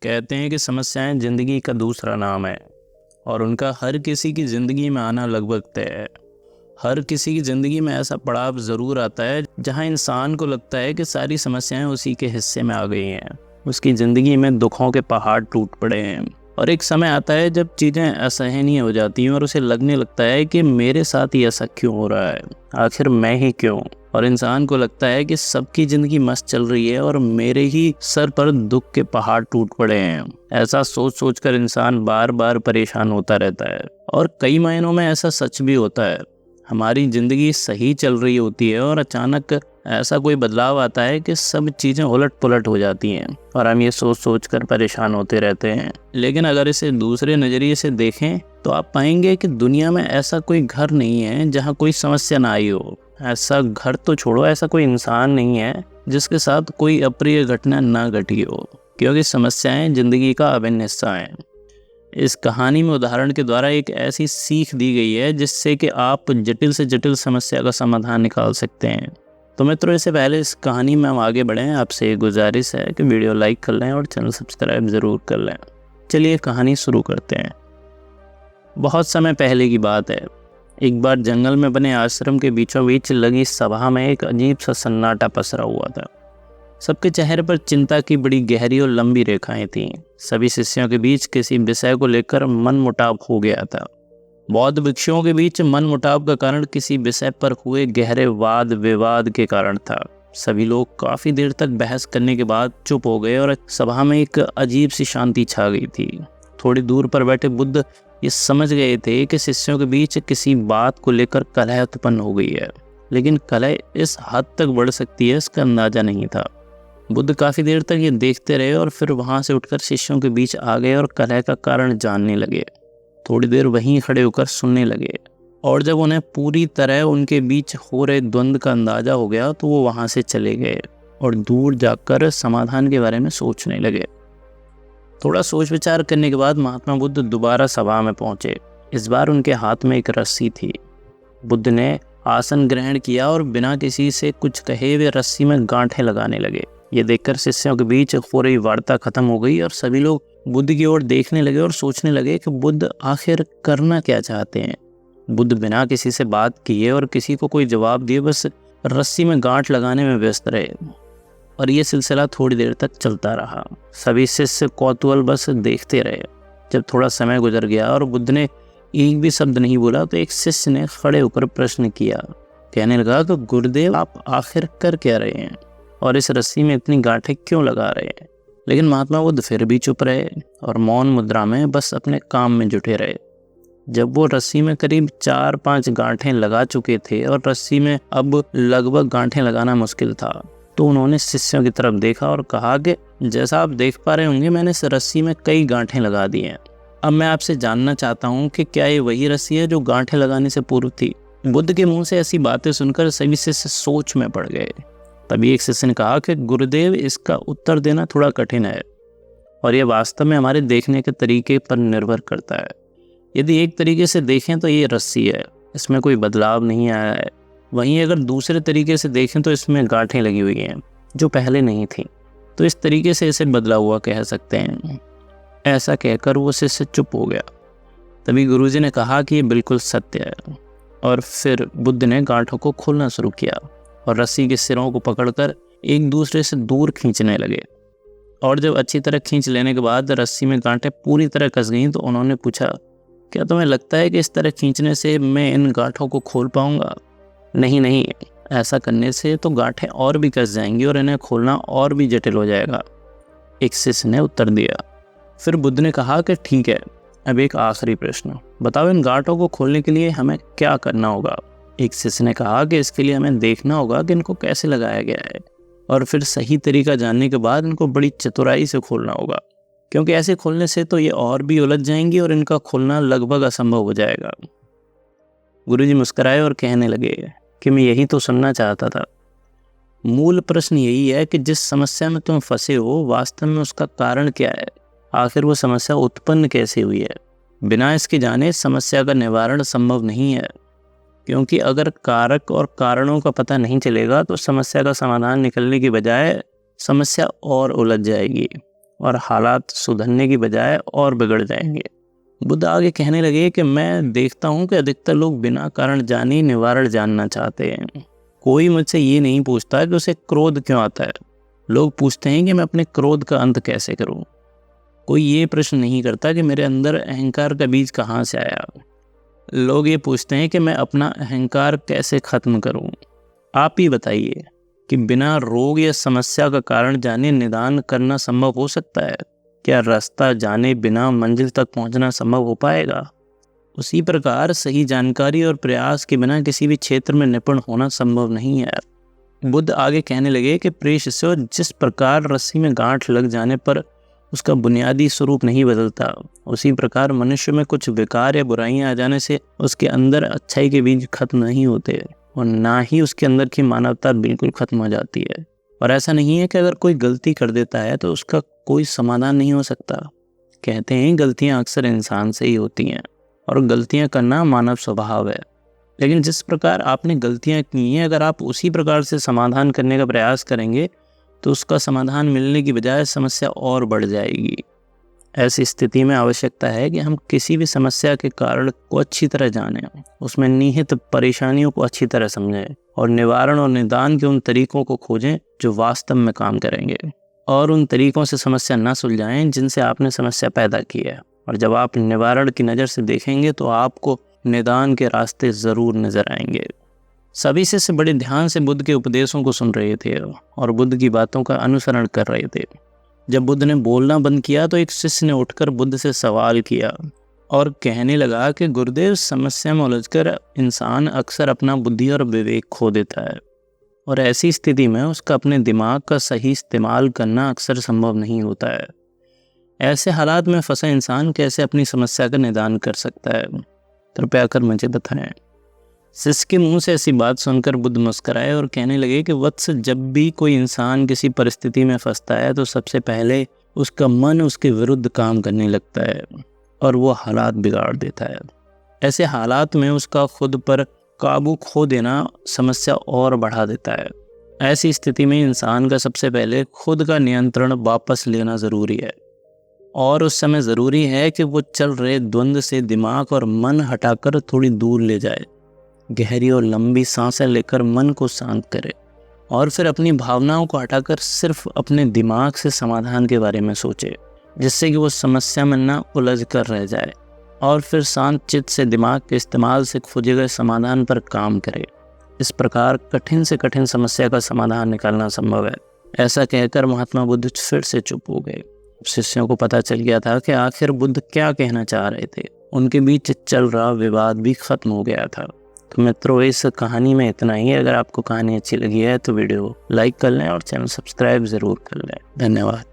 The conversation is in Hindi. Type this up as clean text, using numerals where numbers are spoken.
कहते हैं कि समस्याएं जिंदगी का दूसरा नाम है और उनका हर किसी की ज़िंदगी में आना लगभग तय है। हर किसी की ज़िंदगी में ऐसा पड़ाव ज़रूर आता है जहां इंसान को लगता है कि सारी समस्याएं उसी के हिस्से में आ गई हैं। उसकी ज़िंदगी में दुखों के पहाड़ टूट पड़े हैं और एक समय आता है जब चीज़ें असहनीय हो जाती हैं और उसे लगने लगता है कि मेरे साथ ही ऐसा क्यों हो रहा है, आखिर मैं ही क्यों। और इंसान को लगता है कि सबकी ज़िंदगी मस्त चल रही है और मेरे ही सर पर दुख के पहाड़ टूट पड़े हैं। ऐसा सोच सोच कर इंसान बार बार परेशान होता रहता है और कई मायनों में ऐसा सच भी होता है। हमारी ज़िंदगी सही चल रही होती है और अचानक ऐसा कोई बदलाव आता है कि सब चीज़ें उलट पुलट हो जाती हैं और हम ये सोच सोच कर परेशान होते रहते हैं। लेकिन अगर इसे दूसरे नज़रिए से देखें तो आप पाएंगे कि दुनिया में ऐसा कोई घर नहीं है जहाँ कोई समस्या ना आई हो। ऐसा घर तो छोड़ो, ऐसा कोई इंसान नहीं है जिसके साथ कोई अप्रिय घटना ना घटी हो, क्योंकि समस्याएं जिंदगी का अभिन्न हिस्सा हैं। इस कहानी में उदाहरण के द्वारा एक ऐसी सीख दी गई है जिससे कि आप जटिल से जटिल समस्या का समाधान निकाल सकते हैं। तो मित्रों, इससे पहले इस कहानी में हम आगे बढ़ें, आपसे गुजारिश है कि वीडियो लाइक कर लें और चैनल सब्सक्राइब ज़रूर कर लें। चलिए कहानी शुरू करते हैं। बहुत समय पहले की बात है। एक बार जंगल में बने आश्रम के बीचों बीच लगी सभा में एक अजीब सा सन्नाटा पसरा हुआ था। सबके चेहरे पर चिंता की बड़ी गहरी और लंबी रेखाएं थीं। सभी शिष्यों के बीच किसी विषय को लेकर मनमुटाव हो गया था। बौद्ध भिक्षुओं के बीच मनमुटाव का कारण किसी विषय पर हुए गहरे वाद विवाद के कारण था। सभी लोग काफी देर तक बहस करने के बाद चुप हो गए और सभा में एक अजीब सी शांति छा गई थी। थोड़ी दूर पर बैठे बुद्ध ये समझ गए थे कि शिष्यों के बीच किसी बात को लेकर कलह उत्पन्न हो गई है, लेकिन कलह इस हद तक बढ़ सकती है इसका अंदाजा नहीं था। बुद्ध काफी देर तक ये देखते रहे और फिर वहां से उठकर शिष्यों के बीच आ गए और कलह का कारण जानने लगे। थोड़ी देर वहीं खड़े होकर सुनने लगे और जब उन्हें पूरी तरह उनके बीच हो रहे द्वंद्व का अंदाजा हो गया तो वो वहां से चले गए और दूर जाकर समाधान के बारे में सोचने लगे। थोड़ा सोच विचार करने के बाद महात्मा बुद्ध दोबारा सभा में पहुंचे। इस बार उनके हाथ में एक रस्सी थी। बुद्ध ने आसन ग्रहण किया और बिना किसी से कुछ कहे वे रस्सी में गांठें लगाने लगे। ये देखकर शिष्यों के बीच हो रही वार्ता खत्म हो गई और सभी लोग बुद्ध की ओर देखने लगे और सोचने लगे कि बुद्ध आखिर करना क्या चाहते हैं। बुद्ध बिना किसी से बात किए और किसी को कोई जवाब दिए बस रस्सी में गांठ लगाने में व्यस्त रहे और ये सिलसिला थोड़ी देर तक चलता रहा। सभी शिष्य कौतूहल बस देखते रहे। जब थोड़ा समय गुजर गया और बुद्ध ने एक भी शब्द नहीं बोला तो एक शिष्य ने खड़े होकर प्रश्न किया। कहने लगा कि गुरुदेव, आप आखिर कर क्या रहे हैं और इस रस्सी में इतनी गांठें क्यों लगा रहे हैं? लेकिन महात्मा बुद्ध फिर भी चुप रहे और मौन मुद्रा में बस अपने काम में जुटे रहे। जब वो रस्सी में करीब 4-5 गांठें लगा चुके थे और रस्सी में अब लगभग गांठें लगाना मुश्किल था तो उन्होंने शिष्यों की तरफ देखा और कहा कि जैसा आप देख पा रहे होंगे, मैंने इस रस्सी में कई गांठें लगा दी हैं। अब मैं आपसे जानना चाहता हूँ कि क्या ये वही रस्सी है जो गांठें लगाने से पूर्व थी? बुद्ध के मुंह से ऐसी बातें सुनकर सभी शिष्य सोच में पड़ गए। तभी एक शिष्य ने कहा कि गुरुदेव, इसका उत्तर देना थोड़ा कठिन है और यह वास्तव में हमारे देखने के तरीके पर निर्भर करता है। यदि एक तरीके से देखें तो ये रस्सी है, इसमें कोई बदलाव नहीं आया है। वहीं अगर दूसरे तरीके से देखें तो इसमें गांठें लगी हुई हैं जो पहले नहीं थी, तो इस तरीके से इसे बदला हुआ कह सकते हैं। ऐसा कहकर वो शिष्य चुप हो गया। तभी गुरुजी ने कहा कि ये बिल्कुल सत्य है और फिर बुद्ध ने गांठों को खोलना शुरू किया और रस्सी के सिरों को पकड़कर एक दूसरे से दूर खींचने लगे। और जब अच्छी तरह खींच लेने के बाद रस्सी में गांठें पूरी तरह कस गईं तो उन्होंने पूछा, क्या तुम्हें लगता है कि इस तरह खींचने से मैं इन गांठों को खोल पाऊंगा? नहीं, ऐसा करने से तो गांठें और भी कस जाएंगी और इन्हें खोलना और भी जटिल हो जाएगा, एक शिष्य ने उत्तर दिया। फिर बुद्ध ने कहा कि ठीक है, अब एक आखिरी प्रश्न, बताओ इन गांठों को खोलने के लिए हमें क्या करना होगा? एक शिष्य ने कहा कि इसके लिए हमें देखना होगा कि इनको कैसे लगाया गया है और फिर सही तरीका जानने के बाद इनको बड़ी चतुराई से खोलना होगा, क्योंकि ऐसे खोलने से तो ये और भी उलझ जाएंगी और इनका खोलना लगभग असंभव हो जाएगा। गुरुजी मुस्कुराए और कहने लगे कि मैं यही तो सुनना चाहता था। मूल प्रश्न यही है कि जिस समस्या में तुम फंसे हो वास्तव में उसका कारण क्या है? आखिर वो समस्या उत्पन्न कैसे हुई है? बिना इसके जाने समस्या का निवारण संभव नहीं है, क्योंकि अगर कारक और कारणों का पता नहीं चलेगा तो समस्या का समाधान निकलने की बजाय समस्या और उलझ जाएगी। और हालात सुधरने की बजाय और बिगड़ जाएंगे। बुद्ध आगे कहने लगे कि मैं देखता हूँ कि अधिकतर लोग बिना कारण जाने निवारण जानना चाहते हैं। कोई मुझसे ये नहीं पूछता कि उसे क्रोध क्यों आता है, लोग पूछते हैं कि मैं अपने क्रोध का अंत कैसे करूं। कोई ये प्रश्न नहीं करता कि मेरे अंदर अहंकार का बीज कहाँ से आया। लोग ये पूछते हैं कि मैं अपना अहंकार कैसे खत्म करूं। आप ही बताइए कि बिना रोग या समस्या का कारण जाने निदान करना संभव हो सकता है? क्या रास्ता जाने बिना मंजिल तक पहुंचना संभव हो पाएगा? उसी प्रकार सही जानकारी और प्रयास के बिना किसी भी क्षेत्र में निपुण होना संभव नहीं है। बुद्ध आगे कहने लगे कि प्रिय शिष्यों, जिस प्रकार रस्सी में गांठ लग जाने पर उसका बुनियादी स्वरूप नहीं बदलता, उसी प्रकार मनुष्य में कुछ विकार या बुराइयां आ जाने से उसके अंदर अच्छाई के बीज खत्म नहीं होते और ना ही उसके अंदर की मानवता बिल्कुल खत्म हो जाती है। और ऐसा नहीं है कि अगर कोई गलती कर देता है तो उसका कोई समाधान नहीं हो सकता। कहते हैं गलतियां अक्सर इंसान से ही होती हैं और गलतियां करना मानव स्वभाव है। लेकिन जिस प्रकार आपने गलतियां की हैं, अगर आप उसी प्रकार से समाधान करने का प्रयास करेंगे तो उसका समाधान मिलने की बजाय समस्या और बढ़ जाएगी। ऐसी स्थिति में आवश्यकता है कि हम किसी भी समस्या के कारण को अच्छी तरह जानें, उसमें निहित परेशानियों को अच्छी तरह समझें और निवारण और निदान के उन तरीकों को खोजें जो वास्तव में काम करेंगे, और उन तरीकों से समस्या न सुलझाएं जिनसे आपने समस्या पैदा की है। और जब आप निवारण की नज़र से देखेंगे तो आपको निदान के रास्ते ज़रूर नज़र आएंगे। सभी शिष्य बड़े ध्यान से बुद्ध के उपदेशों को सुन रहे थे और बुद्ध की बातों का अनुसरण कर रहे थे। जब बुद्ध ने बोलना बंद किया तो एक शिष्य ने उठकर बुद्ध से सवाल किया और कहने लगा कि गुरुदेव, समस्या में उलझकर इंसान अक्सर अपना बुद्धि और विवेक खो देता है और ऐसी स्थिति में उसका अपने दिमाग का सही इस्तेमाल करना अक्सर संभव नहीं होता है। ऐसे हालात में फंसा इंसान कैसे अपनी समस्या का निदान कर सकता है? कृपया कर मुझे बताएं। शिष्य के मुंह से ऐसी बात सुनकर बुद्ध मुस्कराए और कहने लगे कि वत्स, जब भी कोई इंसान किसी परिस्थिति में फंसता है तो सबसे पहले उसका मन उसके विरुद्ध काम करने लगता है और वो हालात बिगाड़ देता है। ऐसे हालात में उसका खुद पर काबू खो देना समस्या और बढ़ा देता है। ऐसी स्थिति में इंसान का सबसे पहले खुद का नियंत्रण वापस लेना ज़रूरी है और उस समय ज़रूरी है कि वो चल रहे द्वंद्व से दिमाग और मन हटाकर थोड़ी दूर ले जाए, गहरी और लंबी सांसें लेकर मन को शांत करे और फिर अपनी भावनाओं को हटाकर सिर्फ अपने दिमाग से समाधान के बारे में सोचे, जिससे कि वो समस्या में ना उलझ कर रह जाए और फिर शांत चित्त से दिमाग के इस्तेमाल से खोजे गए समाधान पर काम करे। इस प्रकार कठिन से कठिन समस्या का समाधान निकालना संभव है। ऐसा कहकर महात्मा बुद्ध फिर से चुप हो गए। शिष्यों को पता चल गया था कि आखिर बुद्ध क्या कहना चाह रहे थे। उनके बीच चल रहा विवाद भी खत्म हो गया था। तो मित्रों, इस कहानी में इतना ही है। अगर आपको कहानी अच्छी लगी है तो वीडियो लाइक कर लें और चैनल सब्सक्राइब ज़रूर कर लें। धन्यवाद।